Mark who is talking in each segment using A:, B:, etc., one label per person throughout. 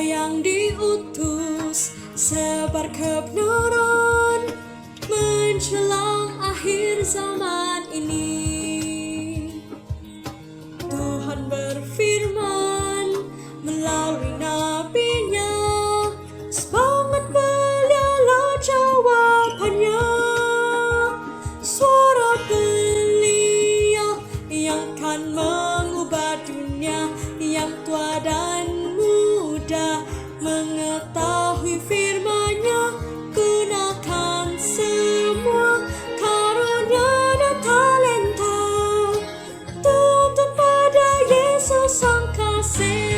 A: yang diutus sebar kebenaran menjelang akhir zaman ini. Tuhan berfirman melalui nabinya, semangat belialah jawabannya. Suara belia yang kan mengubah dunia, yang tua dan muda mengetahui firman-Nya. Gunakan semua karunia dan talenta, tuntut pada Yesus Sang Kasih.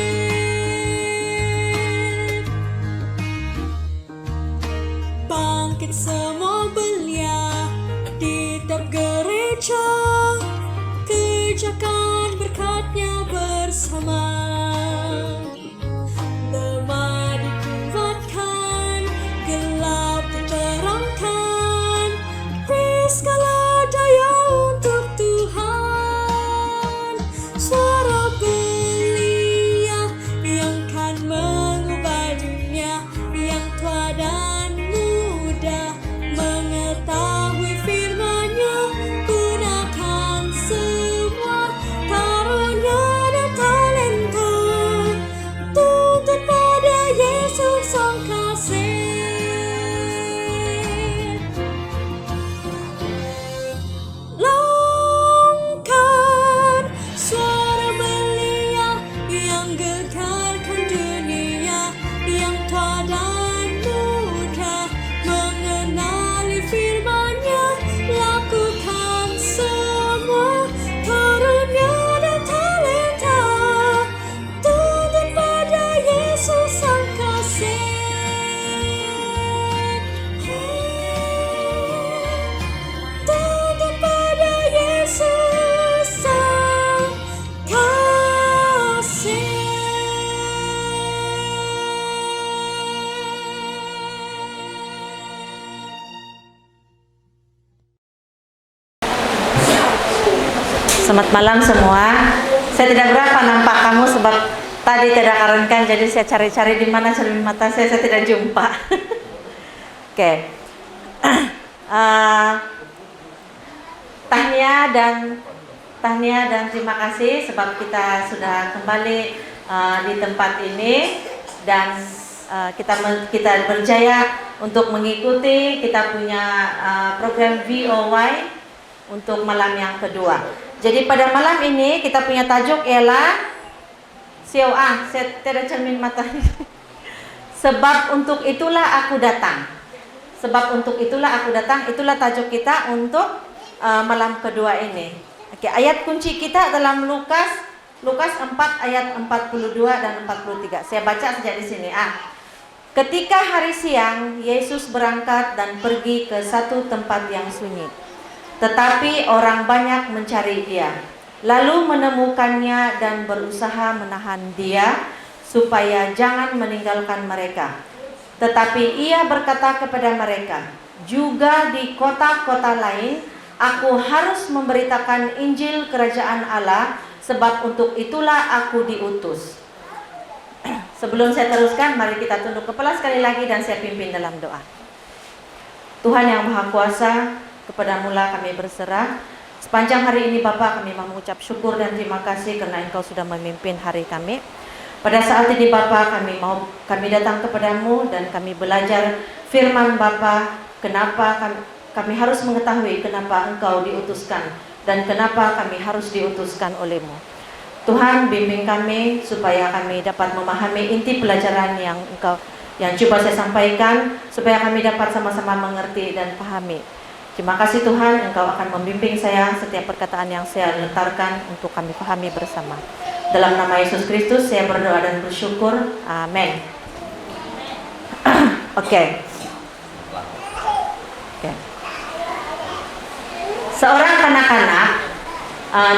A: Bangkit semua belia di tiap gereja, kerjakan berkat-Nya bersama. Lemah dikuatkan, gelap diterangkan, beri segala daya untuk Tuhan. Suara belia yang kan mengubah dunia, yang tua dan muda mengetahui firman-Nya. Gunakan semua karunia dan talenta, tuntut pada Yesus Sang Kasih. Laungkan suara belia yang gegarkan dunia, yang tua dan muda mengenali firman-Nya. Lakukan semua karunia dan talenta, tuntut pada Yesus Sang Kasih. Tuntut pada Yesus Sang Kasih.
B: Selamat malam semua. Saya tidak berapa nampak kamu sebab tadi tidak karenkan, jadi saya cari-cari di mana cermin mata saya tidak jumpa. Oke. Tahniah dan terima kasih sebab kita sudah kembali di tempat ini dan kita berjaya untuk mengikuti kita punya program VOY untuk malam yang kedua. Jadi pada malam ini kita punya tajuk ialah saya tidak cermin mata. Sebab untuk itulah aku datang. Sebab untuk itulah aku datang, itulah tajuk kita untuk malam kedua ini. Oke, ayat kunci kita dalam Lukas 4 ayat 42 dan 43. Saya baca saja di sini. Ketika hari siang, Yesus berangkat dan pergi ke satu tempat yang sunyi. Tetapi orang banyak mencari Dia, lalu menemukannya dan berusaha menahan Dia supaya jangan meninggalkan mereka. Tetapi Ia berkata kepada mereka, juga di kota-kota lain aku harus memberitakan Injil Kerajaan Allah, sebab untuk itulah aku diutus. Sebelum saya teruskan, mari kita tunduk kepala sekali lagi dan saya pimpin dalam doa. Tuhan yang Maha Kuasa, kepadamu lah kami berserah. Sepanjang hari ini Bapa, kami mau mengucap syukur dan terima kasih karena Engkau sudah memimpin hari kami. Pada saat ini Bapa, kami datang kepadamu dan kami belajar firman Bapa. Kenapa kami harus mengetahui kenapa Engkau diutuskan dan kenapa kami harus diutuskan olehmu. Tuhan, bimbing kami supaya kami dapat memahami inti pelajaran yang coba saya sampaikan, supaya kami dapat sama-sama mengerti dan pahami. Terima kasih Tuhan, Engkau akan membimbing saya setiap perkataan yang saya lontarkan untuk kami pahami bersama. Dalam nama Yesus Kristus saya berdoa dan bersyukur. Amin. Oke. Seorang kanak-kanak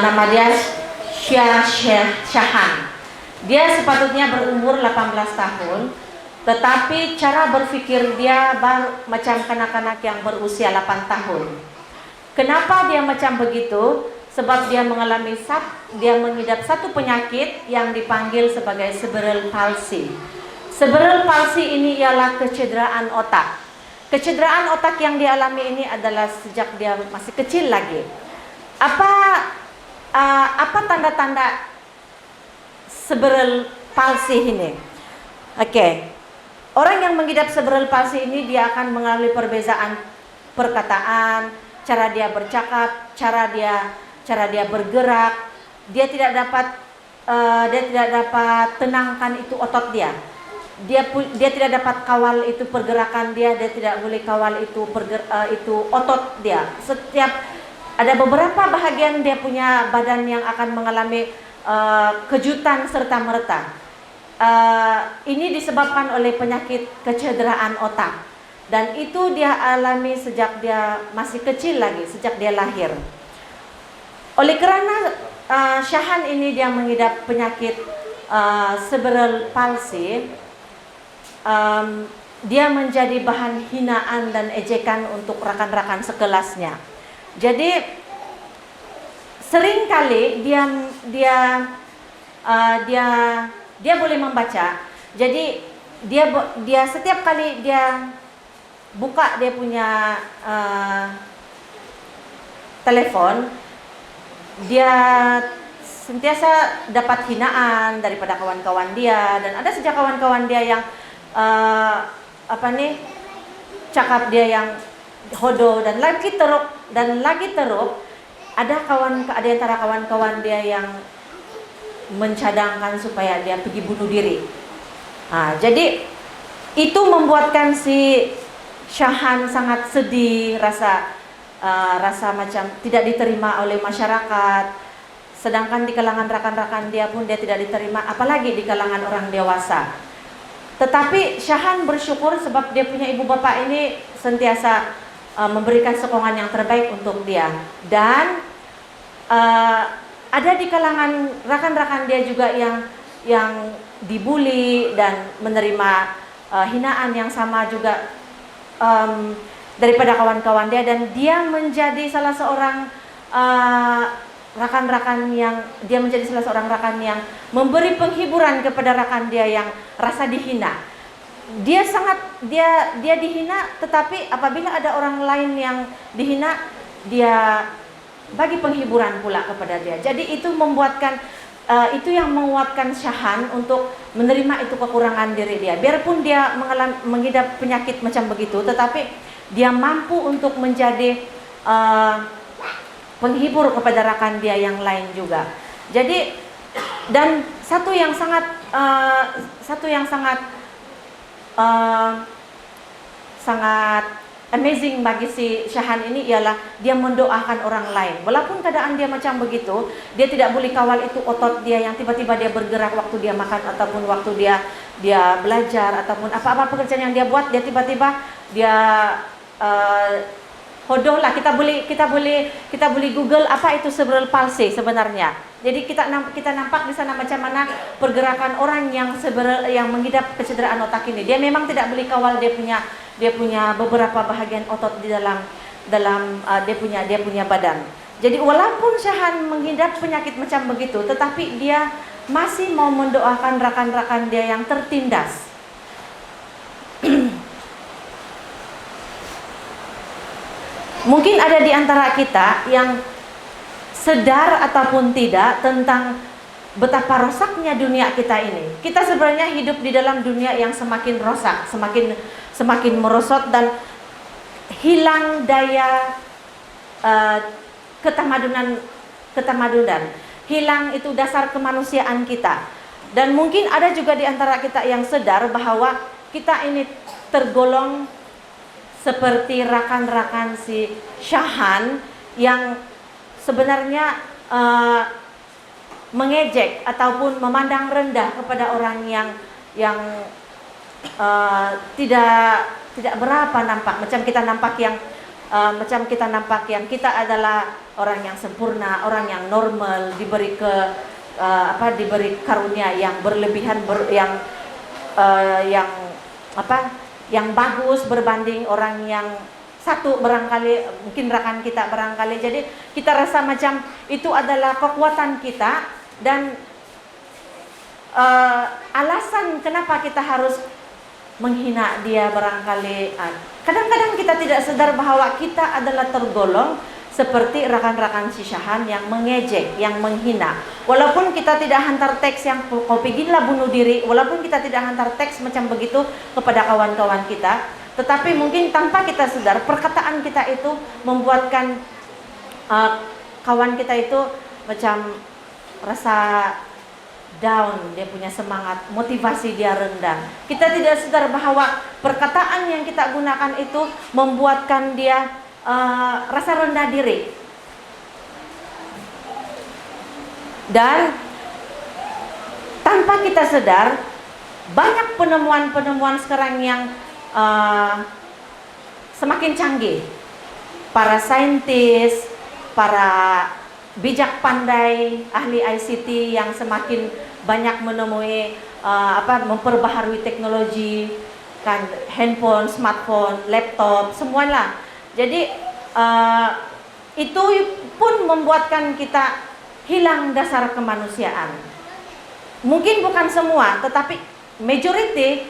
B: nama dia Syahan. Dia sepatutnya berumur 18 tahun, tetapi cara berpikir dia macam kanak-kanak yang berusia 8 tahun. Kenapa dia macam begitu? Sebab dia mengidap satu penyakit yang dipanggil sebagai cerebral palsy. Cerebral palsy ini ialah kecederaan otak. Kecederaan otak yang dialami ini adalah sejak dia masih kecil lagi. Apa tanda-tanda cerebral palsy ini? Oke. Orang yang mengidap cerebral palsy ini dia akan mengalami perbezaan perkataan, cara dia bercakap, cara dia bergerak. Dia tidak dapat tenangkan itu otot dia. Dia tidak dapat kawal itu pergerakan dia tidak boleh kawal itu otot dia. Setiap ada beberapa bahagian dia punya badan yang akan mengalami kejutan serta merta. Ini disebabkan oleh penyakit kecederaan otak, dan itu dia alami sejak dia masih kecil lagi, sejak dia lahir. Oleh kerana Shahan ini dia mengidap penyakit cerebral palsy, dia menjadi bahan hinaan dan ejekan untuk rakan-rakan sekelasnya. Jadi seringkali dia boleh membaca. Jadi dia setiap kali dia buka dia punya telepon, dia sentiasa dapat hinaan daripada kawan-kawan dia, dan ada saja kawan-kawan dia yang cakap dia yang hodoh dan lagi teruk. Ada antara kawan-kawan dia yang mencadangkan supaya dia pergi bunuh diri. Jadi itu membuatkan si Shahan sangat sedih, rasa macam tidak diterima oleh masyarakat. Sedangkan di kalangan rakan-rakan dia pun dia tidak diterima, apalagi di kalangan orang dewasa. Tetapi Shahan bersyukur sebab dia punya ibu bapa ini sentiasa memberikan sokongan yang terbaik untuk dia. Dan ada di kalangan rakan-rakan dia juga yang dibully dan menerima hinaan yang sama juga daripada kawan-kawan dia, dan dia menjadi salah seorang rakan yang memberi penghiburan kepada rakan dia yang rasa dihina. Dia dihina, tetapi apabila ada orang lain yang dihina, dia bagi penghiburan pula kepada dia. Jadi itu itu yang menguatkan Shahan untuk menerima itu kekurangan diri dia. Biarpun dia mengidap penyakit macam begitu, tetapi dia mampu untuk menjadi penghibur kepada rakan dia yang lain juga. Jadi, dan satu yang sangat amazing bagi si Shahan ini ialah dia mendoakan orang lain. Walaupun keadaan dia macam begitu, dia tidak boleh kawal itu otot dia yang tiba-tiba dia bergerak waktu dia makan ataupun waktu dia belajar ataupun apa-apa pekerjaan yang dia buat, dia tiba-tiba dia hodoh lah. Kita boleh Google apa itu cerebral palsy sebenarnya. Jadi kita nampak di sana macam mana pergerakan orang yang mengidap kecederaan otak ini. Dia memang tidak boleh kawal dia punya beberapa bahagian otot di dalam dia punya badan. Jadi walaupun Shahan mengidap penyakit macam begitu, tetapi dia masih mau mendoakan rakan-rakan dia yang tertindas. Mungkin ada di antara kita yang sadar ataupun tidak tentang betapa rosaknya dunia kita ini. Kita sebenarnya hidup di dalam dunia yang semakin rosak, semakin merosot, dan hilang daya ketamadunan, hilang itu dasar kemanusiaan kita. Dan mungkin ada juga di antara kita yang sadar bahwa kita ini tergolong seperti rakan-rakan si Shahan yang sebenarnya mengejek ataupun memandang rendah kepada orang yang tidak berapa nampak, macam kita nampak yang kita adalah orang yang sempurna, orang yang normal, diberi karunia yang berlebihan, yang bagus berbanding orang yang satu barangkali, mungkin rakan kita barangkali. Jadi kita rasa macam itu adalah kekuatan kita, dan alasan kenapa kita harus menghina dia barangkali. Kadang-kadang kita tidak sadar bahwa kita adalah tergolong seperti rekan-rekan si Syahan yang mengejek, yang menghina. Walaupun kita tidak hantar teks yang kau bikinlah bunuh diri, walaupun kita tidak hantar teks macam begitu kepada kawan-kawan kita, tetapi mungkin tanpa kita sadar perkataan kita itu membuatkan kawan kita itu macam rasa down, dia punya semangat, motivasi dia rendah. Kita tidak sadar bahwa perkataan yang kita gunakan itu membuatkan dia rasa rendah diri. Dan tanpa kita sadar, banyak penemuan-penemuan sekarang yang semakin canggih. Para saintis, para bijak pandai, ahli ICT yang semakin banyak menemui memperbaharui teknologi, kan, handphone, smartphone, laptop, semuanya. Jadi itu pun membuatkan kita hilang dasar kemanusiaan. Mungkin bukan semua, tetapi majority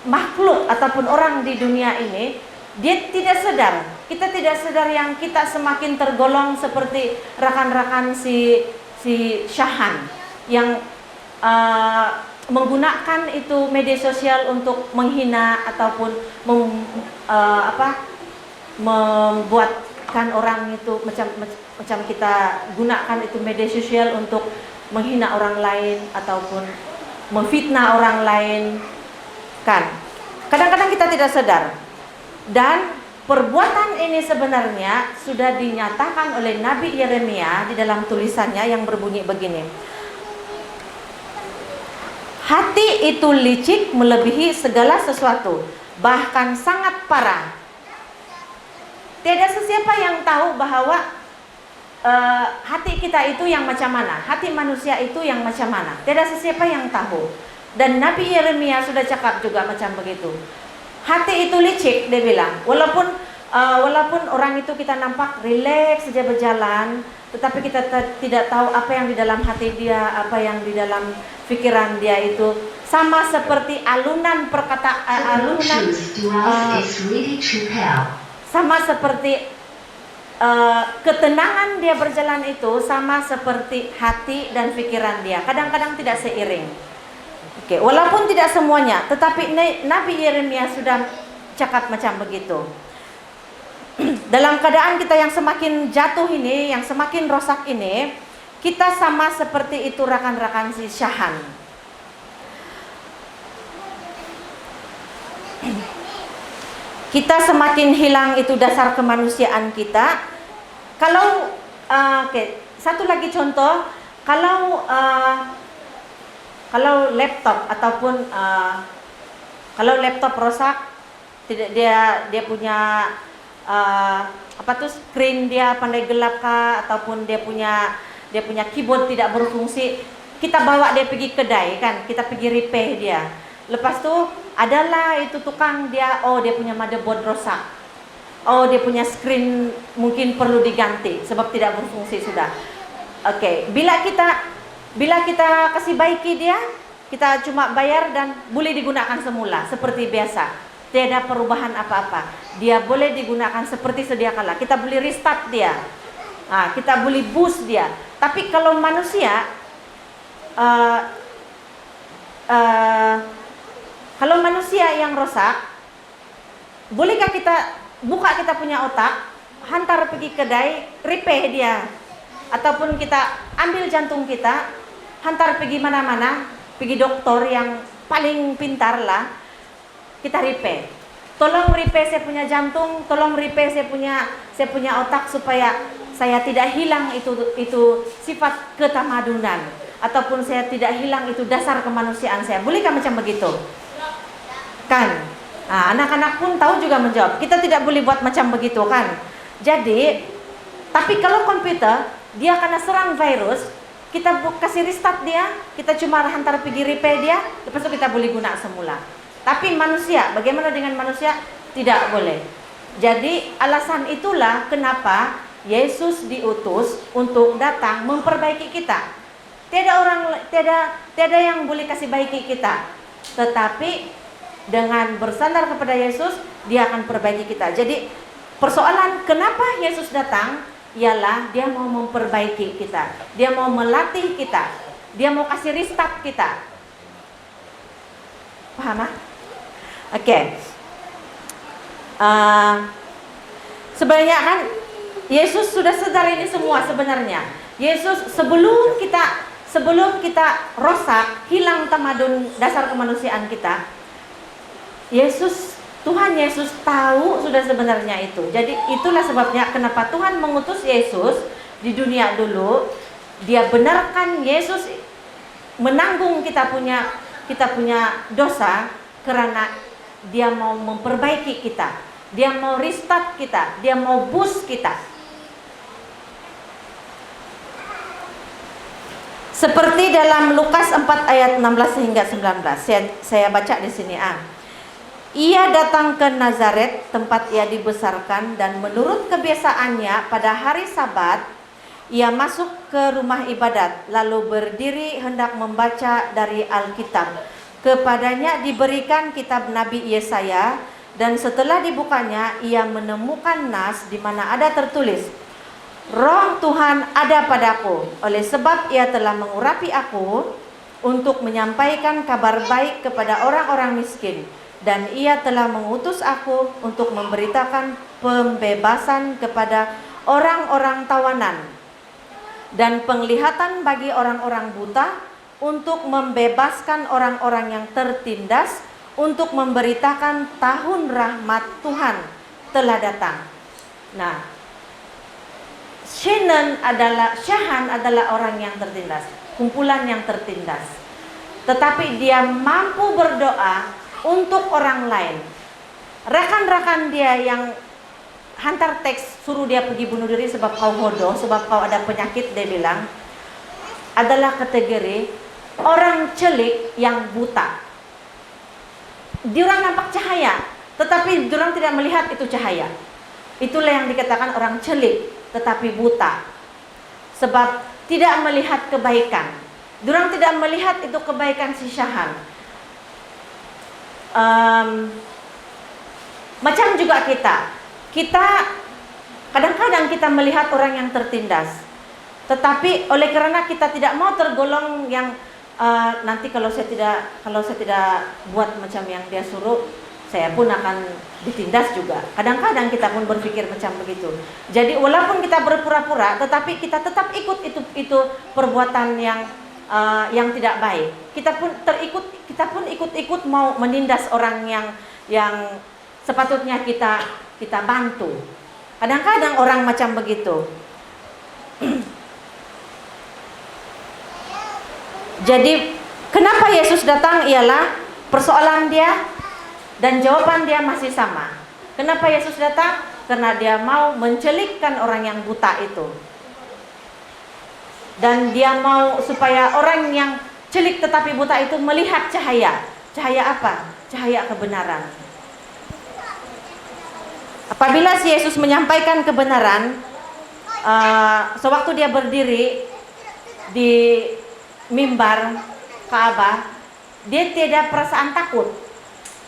B: makhluk ataupun orang di dunia ini, dia tidak sadar. Kita tidak sadar yang kita semakin tergolong seperti rekan-rekan si Syahan yang menggunakan itu media sosial untuk menghina ataupun membuatkan orang itu macam kita gunakan itu media sosial untuk menghina orang lain ataupun memfitnah orang lain, kan. Kadang-kadang kita tidak sadar. Dan perbuatan ini sebenarnya sudah dinyatakan oleh Nabi Yeremia di dalam tulisannya yang berbunyi begini. Hati itu licik melebihi segala sesuatu, bahkan sangat parah. Tiada sesiapa yang tahu bahwa hati kita itu yang macam mana, hati manusia itu yang macam mana. Tiada sesiapa yang tahu. Dan Nabi Yeremia sudah cakap juga macam begitu. Hati itu licik, dia bilang. Walaupun orang itu kita nampak rileks saja berjalan, tetapi kita tidak tahu apa yang di dalam hati dia, apa yang di dalam pikiran dia itu. Sama seperti alunan perkataan, sama seperti ketenangan dia berjalan itu, sama seperti hati dan pikiran dia. Kadang-kadang tidak seiring. Oke, walaupun tidak semuanya, tetapi Nabi Yeremia sudah cakap macam begitu. Dalam keadaan kita yang semakin jatuh ini, yang semakin rosak ini, kita sama seperti itu rekan-rekan si Syahan. Kita semakin hilang itu dasar kemanusiaan kita. Kalau satu lagi contoh, kalau laptop ataupun kalau laptop rosak, tidak dia punya screen dia pandai gelap kah, ataupun dia punya keyboard tidak berfungsi, kita bawa dia pergi kedai, kan, kita pergi repair dia. Lepas tu adalah itu tukang dia, dia punya motherboard rosak, dia punya screen mungkin perlu diganti sebab tidak berfungsi sudah. Oke, bila kita kasih baiki dia, kita cuma bayar dan boleh digunakan semula seperti biasa, tiada perubahan apa-apa. Dia boleh digunakan seperti sedia kala. Kita boleh restart dia, kita boleh boost dia. Tapi kalau manusia, kalau manusia yang rosak, bolehkah kita buka kita punya otak, hantar pergi kedai, repair dia, ataupun kita ambil jantung kita, hantar pergi mana-mana, pergi dokter yang paling pintar lah, kita repair. Tolong repair saya punya jantung, tolong repair saya punya otak supaya saya tidak hilang itu sifat ketamadunan, ataupun saya tidak hilang itu dasar kemanusiaan saya. Bolehkah macam begitu? Kan? Anak-anak pun tahu juga menjawab. Kita tidak boleh buat macam begitu, kan? Jadi, tapi kalau komputer dia kena serang virus, kita kasih restart dia, kita cuma hantar pergi repair dia, lepas itu kita boleh guna semula. Tapi manusia, bagaimana dengan manusia? Tidak boleh. Jadi alasan itulah kenapa Yesus diutus untuk datang memperbaiki kita. Tiada yang boleh kasih baiki kita. Tetapi dengan bersandar kepada Yesus, dia akan perbaiki kita. Jadi persoalan kenapa Yesus datang ialah dia mau memperbaiki kita. Dia mau melatih kita. Dia mau kasih restart kita. Paham? Oke. Sebenarnya kan Yesus sudah sadar ini semua sebenarnya. Yesus sebelum kita rosak, hilang tamadun dasar kemanusiaan kita, Tuhan Yesus tahu sudah sebenarnya itu. Jadi itulah sebabnya kenapa Tuhan mengutus Yesus di dunia dulu. Dia benarkan Yesus menanggung kita punya dosa karena dia mau memperbaiki kita. Dia mau restart kita, dia mau boost kita. Seperti dalam Lukas 4 ayat 16 hingga 19. Saya baca di sini. Ia datang ke Nazaret, tempat ia dibesarkan, dan menurut kebiasaannya pada hari Sabat ia masuk ke rumah ibadat, lalu berdiri hendak membaca dari Alkitab. Kepadanya diberikan kitab Nabi Yesaya, dan setelah dibukanya ia menemukan nas di mana ada tertulis, Roh Tuhan ada padaku, oleh sebab ia telah mengurapi aku untuk menyampaikan kabar baik kepada orang-orang miskin, dan ia telah mengutus aku untuk memberitakan pembebasan kepada orang-orang tawanan dan penglihatan bagi orang-orang buta, untuk membebaskan orang-orang yang tertindas, untuk memberitakan tahun rahmat Tuhan telah datang. Nah, Syahan adalah orang yang tertindas, kumpulan yang tertindas. Tetapi dia mampu berdoa untuk orang lain. Rekan-rekan dia yang hantar teks suruh dia pergi bunuh diri sebab kau hodoh, sebab kau ada penyakit, dia bilang, adalah kategori orang celik yang buta. Diorang nampak cahaya, tetapi diorang tidak melihat itu cahaya. Itulah yang dikatakan orang celik tetapi buta, sebab tidak melihat kebaikan. Diorang tidak melihat itu kebaikan si Syahan. Macam juga kita kadang-kadang kita melihat orang yang tertindas, tetapi oleh karena kita tidak mau tergolong yang nanti kalau saya tidak buat macam yang dia suruh, saya pun akan ditindas juga. Kadang-kadang kita pun berpikir macam begitu. Jadi walaupun kita berpura-pura, tetapi kita tetap ikut itu perbuatan yang tidak baik. Kita pun ikut mau menindas orang yang sepatutnya kita bantu. Kadang-kadang orang macam begitu. Jadi kenapa Yesus datang ialah persoalan dia dan jawaban dia masih sama. Kenapa Yesus datang? Karena dia mau mencelikkan orang yang buta itu. Dan dia mau supaya orang yang celik tetapi buta itu melihat cahaya. Cahaya apa? Cahaya kebenaran. Apabila si Yesus menyampaikan kebenaran, sewaktu dia berdiri di mimbar Ka'bah, dia tidak perasaan takut.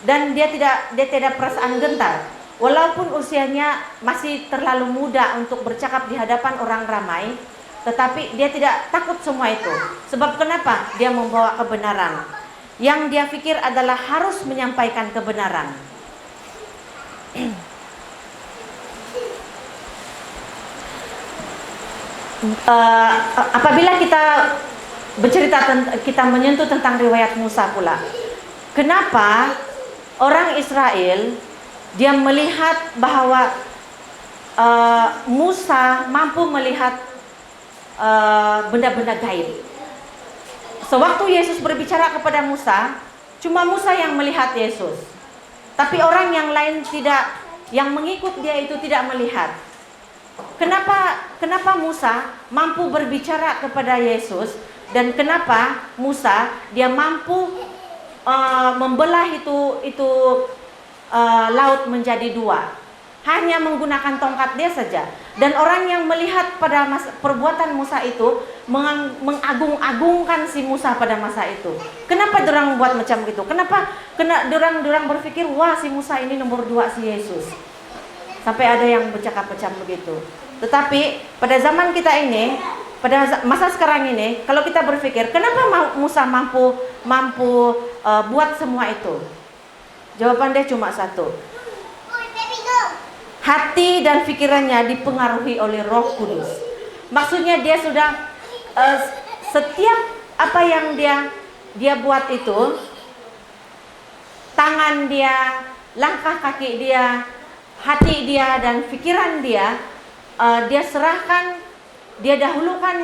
B: Dan dia tidak perasaan gentar, walaupun usianya masih terlalu muda untuk bercakap di hadapan orang ramai, tetapi dia tidak takut semua itu. Sebab kenapa? Dia membawa kebenaran. Yang dia pikir adalah harus menyampaikan kebenaran. Apabila kita kita menyentuh tentang riwayat Musa pula, kenapa orang Israel dia melihat bahwa Musa mampu melihat benda-benda gaib. Sewaktu Yesus berbicara kepada Musa, cuma Musa yang melihat Yesus. Tapi orang yang lain tidak, yang mengikut dia itu tidak melihat. Kenapa Musa mampu berbicara kepada Yesus, dan kenapa Musa dia mampu membelah itu laut menjadi dua? hanya menggunakan tongkat dia saja. Dan orang yang melihat pada perbuatan Musa itu mengagung-agungkan si Musa pada masa itu. Kenapa dorang buat macam itu? Kenapa dorang berpikir, wah si Musa ini nomor 2 si Yesus. Sampai ada yang bercakap macam begitu. Tetapi pada zaman kita ini, pada masa sekarang ini, kalau kita berpikir, kenapa Musa mampu buat semua itu? Jawaban dia cuma satu. Hati dan pikirannya dipengaruhi oleh Roh Kudus. Maksudnya dia sudah setiap apa yang dia buat itu, tangan dia, langkah kaki dia, hati dia dan pikiran dia, dia serahkan, dia dahulukan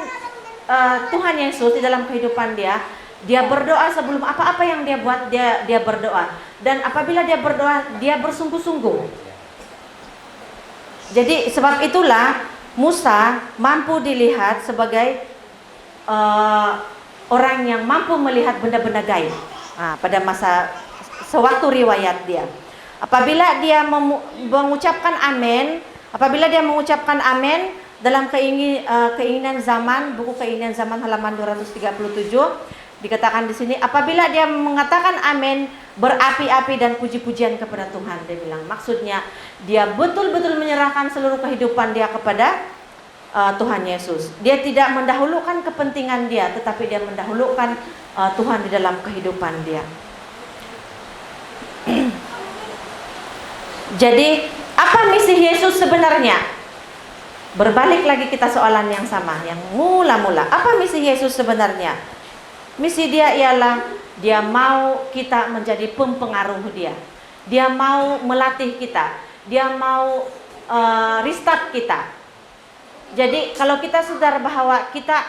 B: Tuhan Yesus di dalam kehidupan dia. Dia berdoa sebelum apa-apa yang dia buat, dia berdoa. Dan apabila dia berdoa, dia bersungguh-sungguh. Jadi sebab itulah Musa mampu dilihat sebagai orang yang mampu melihat benda-benda gaib pada masa sewaktu riwayat dia. Apabila dia mengucapkan amin dalam keinginan zaman, buku keinginan zaman halaman 237 dikatakan di sini, apabila dia mengatakan amin, berapi-api dan puji-pujian kepada Tuhan, dia bilang. Maksudnya dia betul-betul menyerahkan seluruh kehidupan dia kepada Tuhan Yesus. Dia tidak mendahulukan kepentingan dia, tetapi dia mendahulukan Tuhan di dalam kehidupan dia. Jadi apa misi Yesus sebenarnya? Berbalik lagi kita soalan yang sama, yang mula-mula. Apa misi Yesus sebenarnya? Misi dia ialah dia mau kita menjadi pempengaruh dia. Dia mau melatih kita. Dia mau restart kita. Jadi kalau kita sadar bahwa kita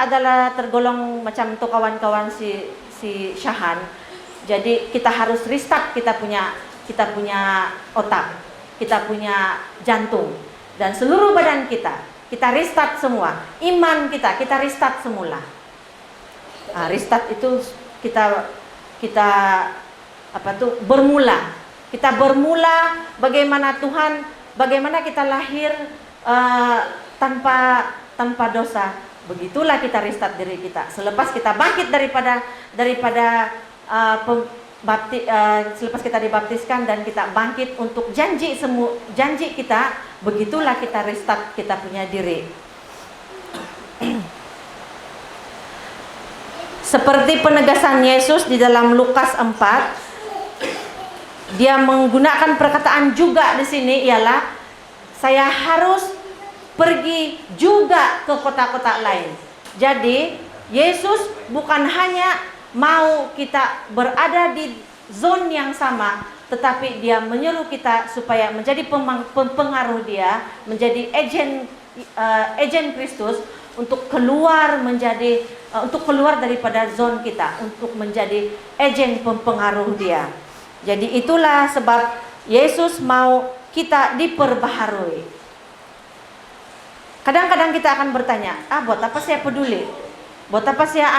B: adalah tergolong macam tu kawan-kawan si Syahan. Jadi kita harus restart kita punya otak, kita punya jantung dan seluruh badan kita. Kita restart semua. Iman kita restart semula. Restart itu kita bermula. Kita bermula bagaimana kita lahir tanpa dosa. Begitulah kita restart diri kita. Selepas kita bangkit selepas kita dibaptiskan dan kita bangkit untuk janji kita, begitulah kita restart kita punya diri. Seperti penegasan Yesus di dalam Lukas 4, dia menggunakan perkataan juga di sini ialah saya harus pergi juga ke kota-kota lain. Jadi Yesus bukan hanya mau kita berada di zona yang sama, tetapi dia menyuruh kita supaya menjadi pempengaruh dia, menjadi agen Kristus untuk keluar daripada zona kita, untuk menjadi agen pempengaruh dia. Jadi itulah sebab Yesus mau kita diperbaharui. Kadang-kadang kita akan bertanya, buat apa saya peduli? Buat apa saya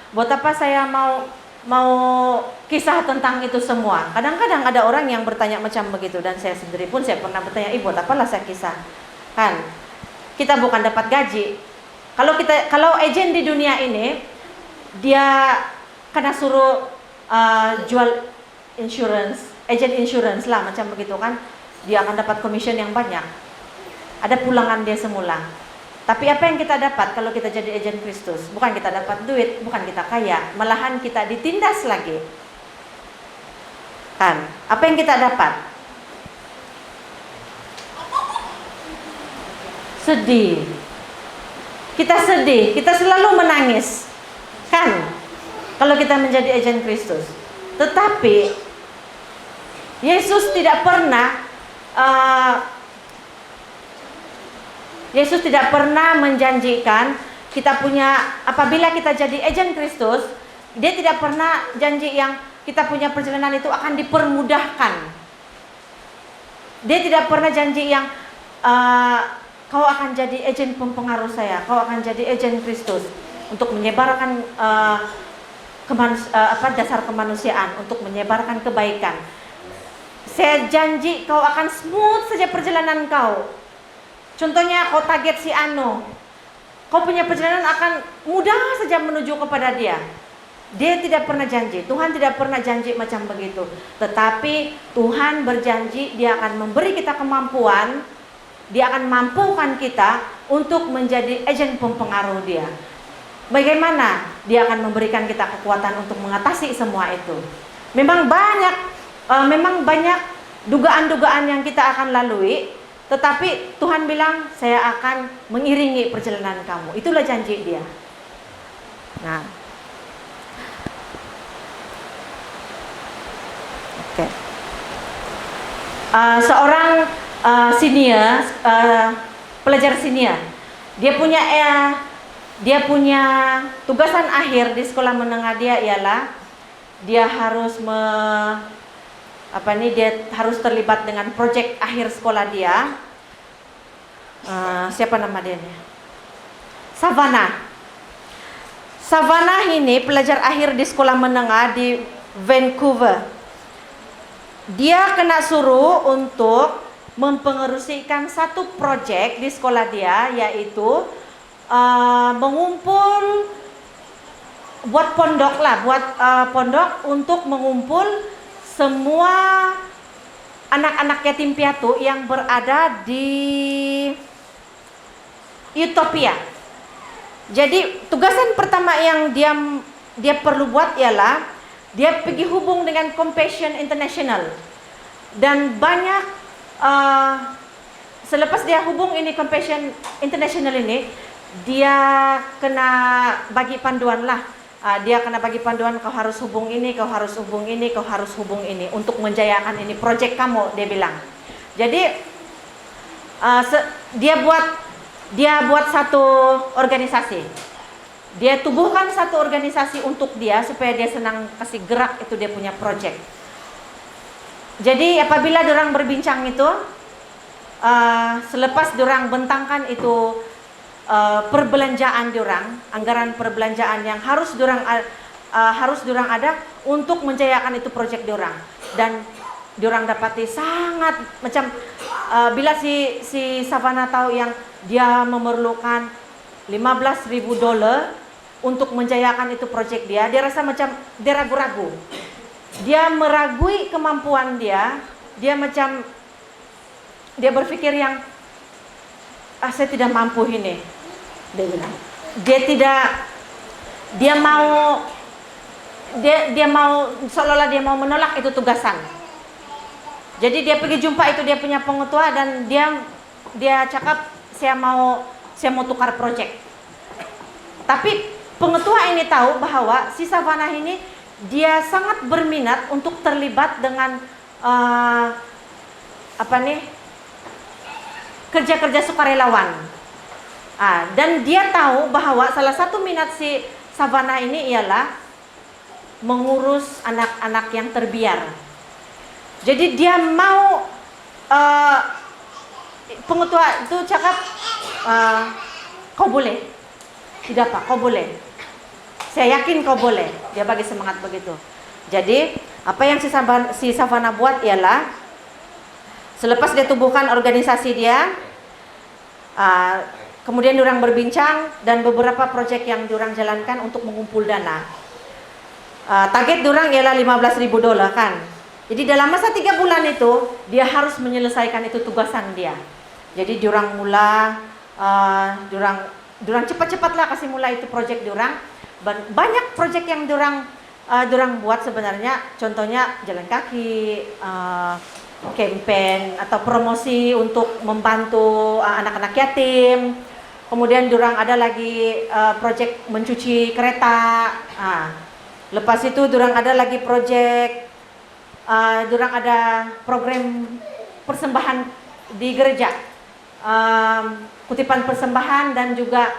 B: buat apa saya mau kisah tentang itu semua? Kadang-kadang ada orang yang bertanya macam begitu, dan saya sendiri pun saya pernah bertanya, buat apalah saya kisah? Kan kita bukan dapat gaji. Kalau agen di dunia ini, dia kena suruh jual insurance, agen insurance lah macam begitu kan, dia akan dapat commission yang banyak. Ada pulangan dia semula. Tapi apa yang kita dapat kalau kita jadi agen Kristus? Bukan kita dapat duit, bukan kita kaya, malahan kita ditindas lagi. Kan? Apa yang kita dapat? Sedih. Kita sedih, kita selalu menangis. Kan? Kalau kita menjadi agen Kristus. Tetapi Yesus tidak pernah menjanjikan kita punya, apabila kita jadi agen Kristus, dia tidak pernah janji yang kita punya perjalanan itu akan dipermudahkan. Dia tidak pernah janji yang kau akan jadi agen pempengaruh saya, kau akan jadi agen Kristus untuk menyebarkan dasar kemanusiaan, untuk menyebarkan kebaikan. Saya janji kau akan smooth saja perjalanan kau. Contohnya kau target si Ano, kau punya perjalanan akan mudah saja menuju kepada dia. Dia tidak pernah janji, Tuhan tidak pernah janji macam begitu. Tetapi Tuhan berjanji Dia akan memberi kita kemampuan, Dia akan mampukan kita untuk menjadi agen pempengaruh Dia. Bagaimana Dia akan memberikan kita kekuatan untuk mengatasi semua itu. Memang banyak dugaan-dugaan yang kita akan lalui, tetapi Tuhan bilang, saya akan mengiringi perjalanan kamu. Itulah janji Dia. Nah, oke. Seorang senior, pelajar senior, dia punya tugasan akhir di sekolah menengah dia ialah dia harus dia harus terlibat dengan proyek akhir sekolah dia. Siapa nama dia nih? Savannah ini pelajar akhir di sekolah menengah di Vancouver. Dia kena suruh untuk mempengerusikan satu proyek di sekolah dia, yaitu mengumpul buat pondok untuk mengumpul semua anak-anak yatim piatu yang berada di Utopia. Jadi tugasan pertama yang dia perlu buat ialah dia pergi hubung dengan Compassion International, dan banyak selepas dia hubung ini Compassion International ini, dia kena bagi panduan lah. Dia kena bagi panduan, kau harus hubung ini, kau harus hubung ini, kau harus hubung ini untuk menjayakan ini project kamu, dia bilang. Jadi dia buat satu organisasi. Dia tubuhkan satu organisasi untuk dia supaya dia senang kasih gerak itu dia punya project. Jadi apabila dorang berbincang itu, selepas dorang bentangkan itu perbelanjaan dorang, anggaran perbelanjaan yang harus dorang ada untuk menjayakan itu proyek dorang, dan dorang dapati sangat macam bila si Savannah tahu yang dia memerlukan $15,000 untuk menjayakan itu proyek dia rasa macam dia ragu-ragu, dia meragui kemampuan dia macam dia berpikir yang saya tidak mampu ini. Dia bilang, dia mau seolah-olah dia mau menolak itu tugasan. Jadi dia pergi jumpa itu dia punya pengetua, dan dia cakap saya mau tukar project. Tapi pengetua ini tahu bahwa si Savannah ini dia sangat berminat untuk terlibat dengan kerja-kerja sukarelawan. Dan dia tahu bahwa salah satu minat si Savannah ini ialah mengurus anak-anak yang terbiar. Jadi dia mau pengetua itu cakap, kau boleh. Tidak Pak, kau boleh. Saya yakin kau boleh. Dia bagi semangat begitu. Jadi apa yang si Savannah buat ialah selepas dia tubuhkan organisasi dia, kemudian diorang berbincang dan beberapa proyek yang diorang jalankan untuk mengumpul dana. Target diorang ialah $15,000 kan. Jadi dalam masa 3 bulan itu dia harus menyelesaikan itu tugasan dia. Jadi diorang cepat-cepatlah kasih mulai itu proyek diorang. Banyak proyek yang diorang buat sebenarnya. Contohnya jalan kaki, campaign atau promosi untuk membantu anak-anak yatim. Kemudian diorang ada lagi proyek mencuci kereta. Lepas itu diorang ada lagi proyek, diorang ada program persembahan di gereja, kutipan persembahan, dan juga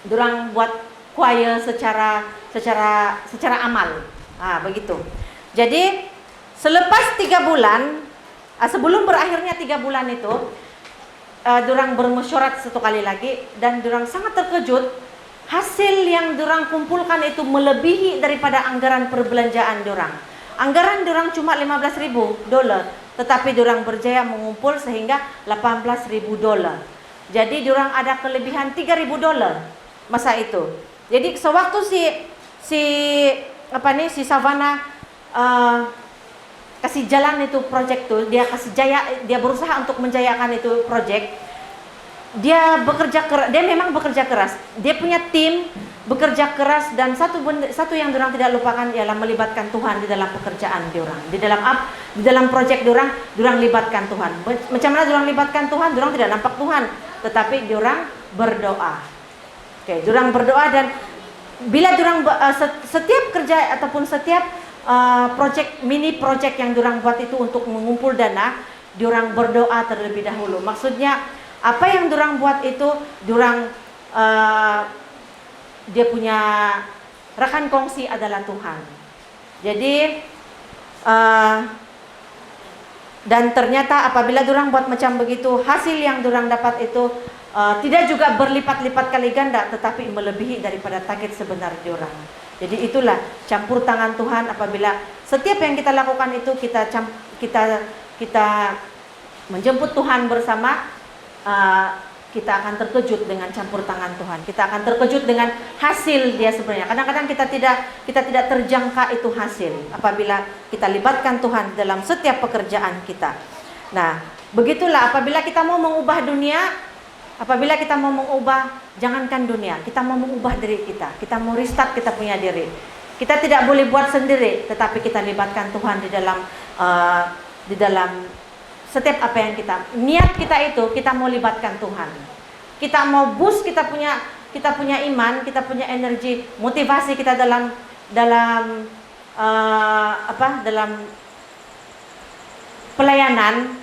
B: diorang buat choir secara amal. Begitu. Jadi selepas 3 bulan, sebelum berakhirnya 3 bulan itu, dorang bermesyuarat satu kali lagi, dan dorang sangat terkejut hasil yang dorang kumpulkan itu melebihi daripada anggaran perbelanjaan dorang. Anggaran dorang cuma $15.000, tetapi dorang berjaya mengumpul sehingga $18.000. Jadi dorang ada kelebihan $3.000 masa itu. Jadi sewaktu si Savannah kasih jalan itu project tuh, dia berusaha untuk menjayakan itu project. Dia memang bekerja keras. Dia punya tim bekerja keras, dan satu yang dorang tidak lupakan ialah melibatkan Tuhan di dalam pekerjaan dorang. Di dalam project dorang libatkan Tuhan. Macam mana dorang libatkan Tuhan? Dorang tidak nampak Tuhan, tetapi dorang berdoa. Oke, dorang berdoa, dan bila dorang setiap kerja ataupun setiap mini project yang dorang buat itu untuk mengumpul dana, dorang berdoa terlebih dahulu. Maksudnya apa yang dorang buat itu, dia punya rekan kongsi adalah Tuhan. Jadi dan ternyata apabila dorang buat macam begitu, hasil yang dorang dapat itu tidak juga berlipat-lipat kali ganda, tetapi melebihi daripada target sebenar dorang. Jadi itulah campur tangan Tuhan. Apabila setiap yang kita lakukan itu kita menjemput Tuhan bersama, kita akan terkejut dengan campur tangan Tuhan. Kita akan terkejut dengan hasil dia sebenarnya. Kadang-kadang kita tidak terjangka itu hasil apabila kita libatkan Tuhan dalam setiap pekerjaan kita. Nah, begitulah apabila kita mau mengubah dunia, apabila kita mau mengubah, jangankan dunia, kita mau mengubah diri kita. Kita mau restart kita punya diri. Kita tidak boleh buat sendiri, tetapi kita libatkan Tuhan di dalam setiap apa yang niat kita itu, kita mau libatkan Tuhan. Kita mau boost kita punya iman, kita punya energi, motivasi kita dalam pelayanan.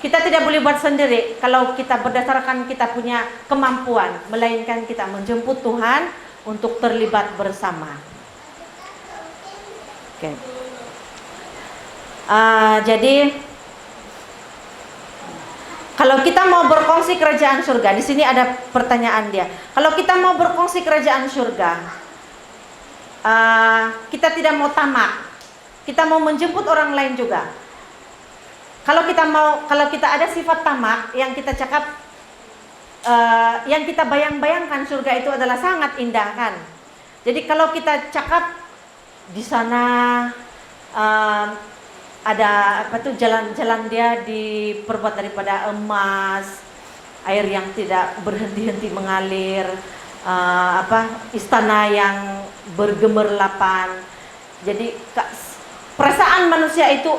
B: Kita tidak boleh buat sendiri kalau kita berdasarkan kita punya kemampuan, melainkan kita menjemput Tuhan untuk terlibat bersama. Oke. Jadi kalau kita mau berkongsi kerajaan surga, di sini ada pertanyaan dia. Kalau kita mau berkongsi kerajaan surga, kita tidak mau tamak, kita mau menjemput orang lain juga. Kalau kita ada sifat tamak, yang kita cakap, yang kita bayang-bayangkan surga itu adalah sangat indah kan. Jadi kalau kita cakap di sana ada jalan-jalan dia diperbuat daripada emas, air yang tidak berhenti-henti mengalir, istana yang bergemerlapan. Jadi perasaan manusia itu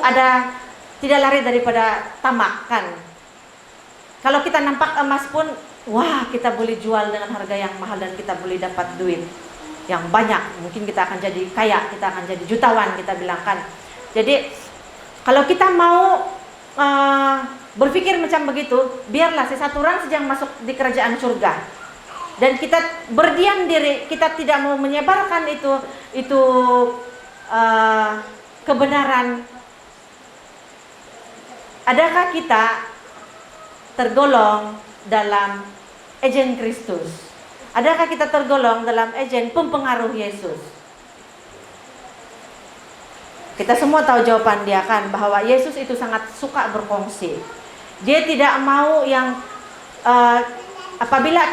B: tidak lari daripada tamak kan. Kalau kita nampak emas pun, wah, kita boleh jual dengan harga yang mahal dan kita boleh dapat duit yang banyak. Mungkin kita akan jadi kaya, kita akan jadi jutawan, kita bilang kan. Jadi kalau kita mau berpikir macam begitu, biarlah satu orang saja yang masuk di kerajaan surga. Dan kita berdiam diri, kita tidak mau menyebarkan itu kebenaran. Adakah kita tergolong dalam agen Kristus? Adakah kita tergolong dalam agen pempengaruh Yesus? Kita semua tahu jawaban dia kan, bahwa Yesus itu sangat suka berkongsi. Dia tidak mau yang apabila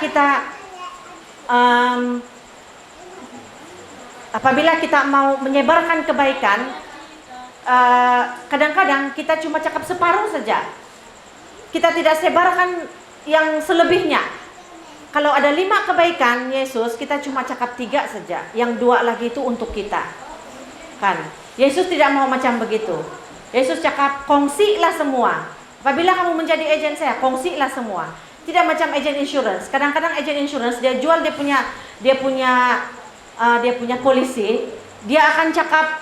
B: kita mau menyebarkan kebaikan, kadang-kadang kita cuma cakap separuh saja. Kita tidak sebarkan yang selebihnya. Kalau ada 5 kebaikan Yesus, kita cuma cakap 3 saja. Yang 2 lagi itu untuk kita. Kan? Yesus tidak mau macam begitu. Yesus cakap, kongsilah semua. Apabila kamu menjadi agen saya, kongsilah semua. Tidak macam agen insurance. Kadang-kadang agen insurance dia jual dia punya polisi, dia akan cakap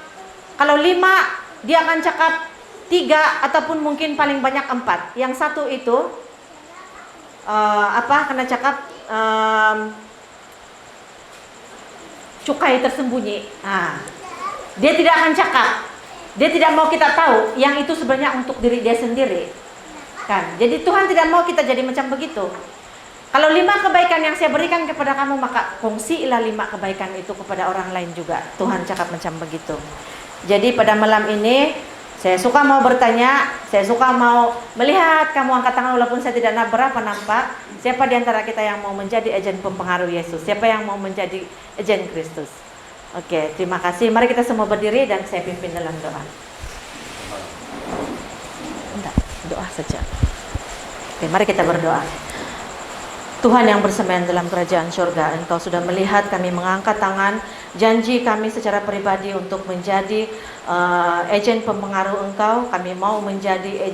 B: kalau 5, dia akan cakap 3 ataupun mungkin paling banyak 4. Yang satu itu kena cakap cukai tersembunyi. Dia tidak akan cakap. Dia tidak mau kita tahu yang itu sebenarnya untuk diri dia sendiri. Kan? Jadi Tuhan tidak mau kita jadi macam begitu. Kalau 5 kebaikan yang saya berikan kepada kamu, maka kongsilah 5 kebaikan itu kepada orang lain juga. Tuhan cakap macam begitu. Jadi pada malam ini saya suka mau bertanya, saya suka mau melihat kamu angkat tangan walaupun saya tidak berapa nampak. Siapa di antara kita yang mau menjadi agen pempengaruh Yesus? Siapa yang mau menjadi agen Kristus? Oke, terima kasih. Mari kita semua berdiri dan saya pimpin dalam doa. Enggak, doa saja. Oke, mari kita berdoa. Tuhan yang bersemayam dalam kerajaan surga, Engkau sudah melihat kami mengangkat tangan, janji kami secara pribadi untuk menjadi agen pempengaruh Engkau. Kami mau menjadi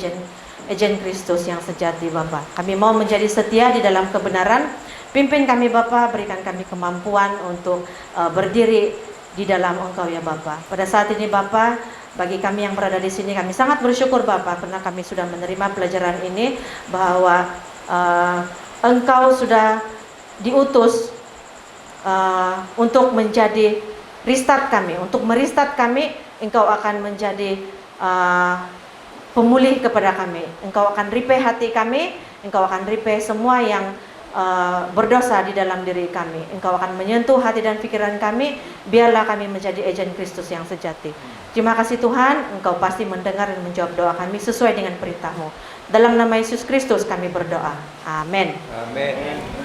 B: agen Kristus yang sejati, Bapa. Kami mau menjadi setia di dalam kebenaran. Pimpin kami, Bapa, berikan kami kemampuan untuk berdiri di dalam Engkau, ya Bapa. Pada saat ini, Bapa, bagi kami yang berada di sini, kami sangat bersyukur, Bapa, karena kami sudah menerima pelajaran ini bahwa Engkau sudah diutus untuk menjadi restart kami, untuk merestart kami. Engkau akan menjadi pemulih kepada kami. Engkau akan repair hati kami. Engkau akan repair semua yang berdosa di dalam diri kami. Engkau akan menyentuh hati dan pikiran kami. Biarlah kami menjadi agen Kristus yang sejati. Terima kasih Tuhan, Engkau pasti mendengar dan menjawab doa kami sesuai dengan perintah-Mu. Dalam nama Yesus Kristus kami berdoa. Amin.
C: Amin.